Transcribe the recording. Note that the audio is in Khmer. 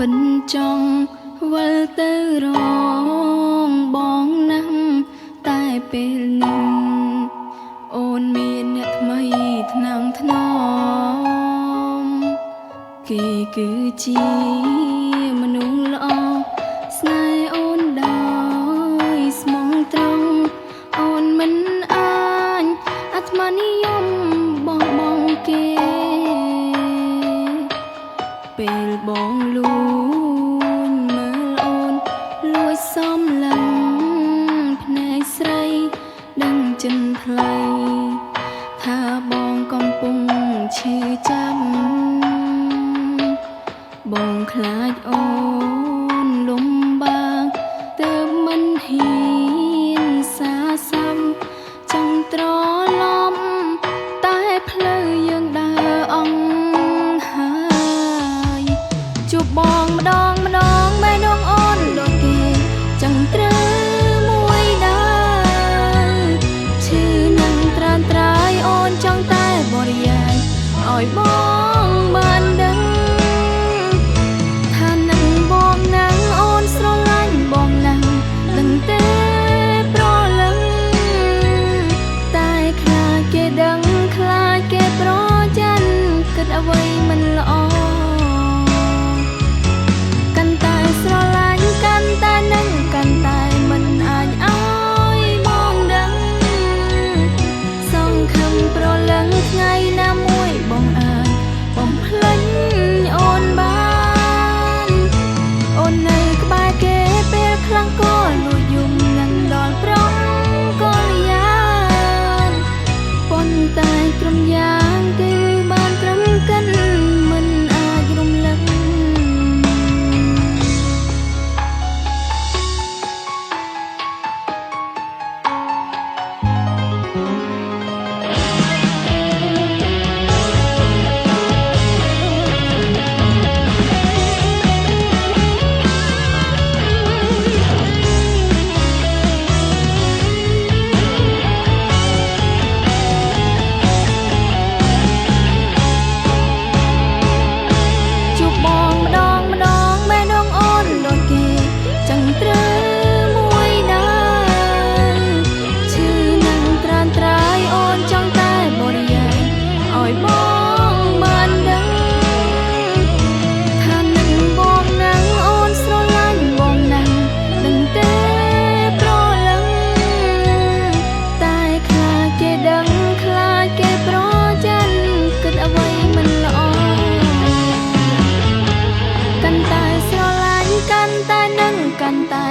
មិនចង់វិលទៅរងបងណាស់តែពេលនេះអូនមានអ្នកថ្មីថ្នាំងថ្នមគេគឺជាមនុស្សល្អស្នេហ៍អូនដោយស្មងត្រង់អូនមិនអាចអាត្មានិយមបងគេពេលបងលួញមើលអូនលួចសំឡឹងភ្នែកស្រីដឹងចិនថ្លៃថាបងកំពុងឈឺចាំបងខ្លាចអូនលំបាកទើបមិនហ៊ានសាសមចង់ត្រឡប់តែផ្លូវយើងដើរអង្ហើយជួបបងម្ដងបែរដងអូនដូចគេចង់ត្រូវមួយដើរឈឺនឹងត្រានត្រាយអូនចង់តែបរិយាយឲ្យបងបានដឹងថានឹងបងណាំងអូនស្រឡាញ់បងណាំងដឹងទេប្រលឹងតែខ្លាចគេដឹងខ្លាចគេប្រច័ណ្ឌគិតអ្វីមិនល្អកាន់តែស្រឡាញ់កាន់តែនឹងកាន់តែមិនអាចឲ្យបងដឹងសង្ឃឹមប្រលឹងថ្ងៃណាមួយបងអាចបំភ្លេចអូនបានអូននៅក្បែរគេពេលខ្លាំងក៏លួចយំនឹងដល់ប្រងក៏លយ៉ាងប៉ុន្តែក្រុមយ៉ាងគឺបានត្រឹមកិនមិនអាចរំលឹកកាន់តែ